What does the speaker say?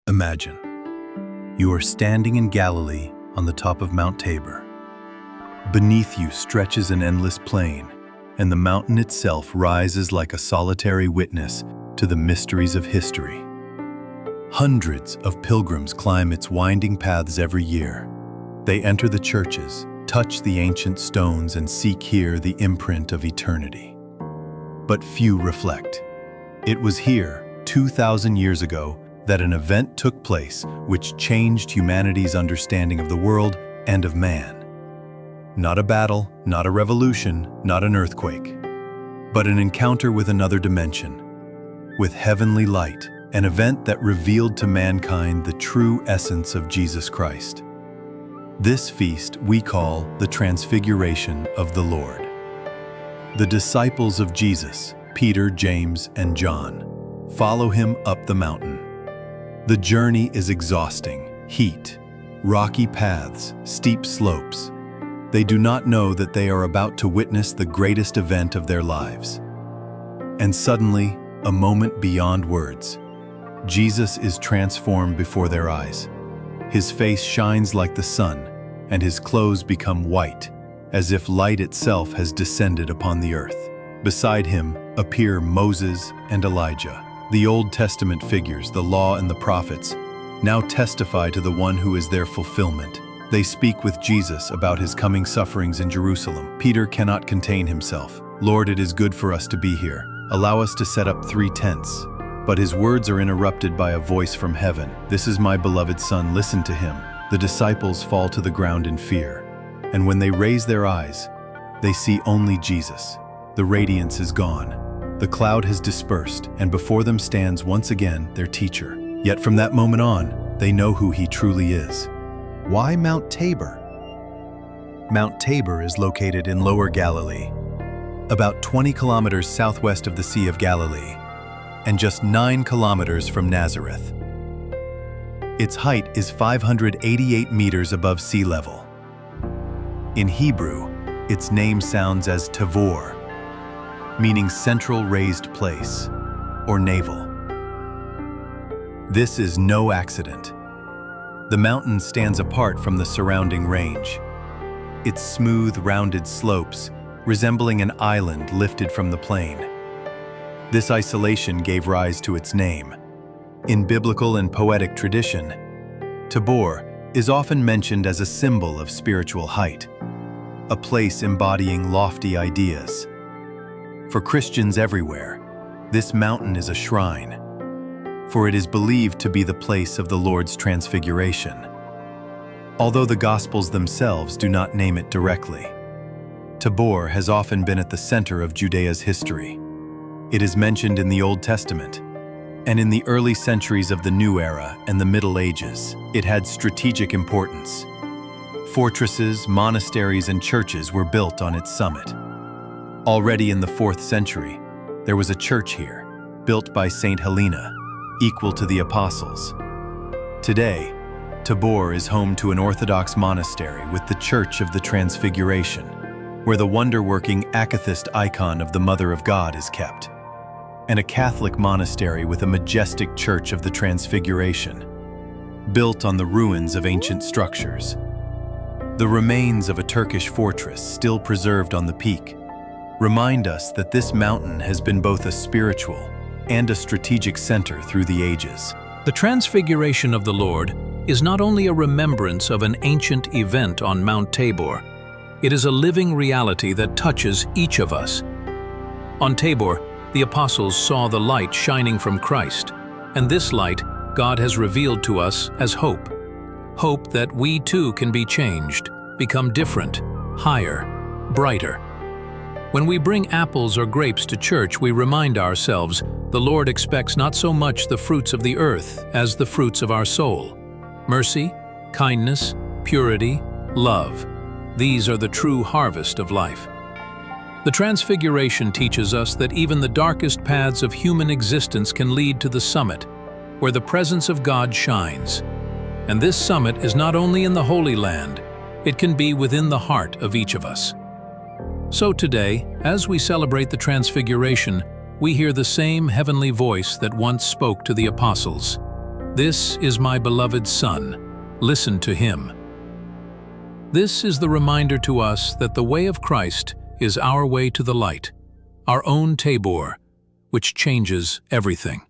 Imagine, you are standing in Galilee on the top of Mount Tabor. Beneath you stretches an endless plain, and the mountain itself rises like a solitary witness to the mysteries of history. Hundreds of pilgrims climb its winding paths every year. They enter the churches, touch the ancient stones, and seek here the imprint of eternity. But few reflect. It was here, 2,000 years ago, that an event took place which changed humanity's understanding of the world and of man. Not a battle, not a revolution, not an earthquake, but an encounter with another dimension, with heavenly light, an event that revealed to mankind the true essence of Jesus Christ. This feast we call the Transfiguration of the Lord. The disciples of Jesus, Peter, James, and John, follow him up the mountain. The journey is exhausting: heat, rocky paths, steep slopes. They do not know that they are about to witness the greatest event of their lives. And suddenly, a moment beyond words. Jesus is transformed before their eyes. His face shines like the sun, and his clothes become white, as if light itself has descended upon the earth. Beside him appear Moses and Elijah. The Old Testament figures, the law and the prophets, now testify to the one who is their fulfillment. They speak with Jesus about his coming sufferings in Jerusalem. Peter cannot contain himself. "Lord, it is good for us to be here. Allow us to set up 3 tents. But his words are interrupted by a voice from heaven. "This is my beloved Son, listen to him." The disciples fall to the ground in fear. And when they raise their eyes, they see only Jesus. The radiance is gone. The cloud has dispersed, and before them stands once again their teacher. Yet from that moment on, they know who he truly is. Why Mount Tabor? Mount Tabor is located in Lower Galilee, about 20 kilometers southwest of the Sea of Galilee, and just 9 kilometers from Nazareth. Its height is 588 meters above sea level. In Hebrew, its name sounds as Tabor, meaning central raised place, or navel. This is no accident. The mountain stands apart from the surrounding range. Its smooth, rounded slopes resembling an island lifted from the plain. This isolation gave rise to its name. In biblical and poetic tradition, Tabor is often mentioned as a symbol of spiritual height, a place embodying lofty ideas. For Christians everywhere, this mountain is a shrine, for it is believed to be the place of the Lord's transfiguration. Although the Gospels themselves do not name it directly, Tabor has often been at the center of Judea's history. It is mentioned in the Old Testament, and in the early centuries of the New Era and the Middle Ages, it had strategic importance. Fortresses, monasteries, and churches were built on its summit. Already in the 4th century, there was a church here, built by Saint Helena, equal to the apostles. Today, Tabor is home to an Orthodox monastery with the Church of the Transfiguration, where the wonder-working amethyst icon of the Mother of God is kept, and a Catholic monastery with a majestic Church of the Transfiguration, built on the ruins of ancient structures. The remains of a Turkish fortress still preserved on the peak remind us that this mountain has been both a spiritual and a strategic center through the ages. The Transfiguration of the Lord is not only a remembrance of an ancient event on Mount Tabor, it is a living reality that touches each of us. On Tabor, the apostles saw the light shining from Christ, and this light God has revealed to us as hope. Hope that we too can be changed, become different, higher, brighter. When we bring apples or grapes to church, we remind ourselves the Lord expects not so much the fruits of the earth as the fruits of our soul. Mercy, kindness, purity, love. These are the true harvest of life. The Transfiguration teaches us that even the darkest paths of human existence can lead to the summit, where the presence of God shines. And this summit is not only in the Holy Land, it can be within the heart of each of us. So today, as we celebrate the Transfiguration, we hear the same heavenly voice that once spoke to the apostles. "This is my beloved Son, listen to him." This is the reminder to us that the way of Christ is our way to the light, our own Tabor, which changes everything.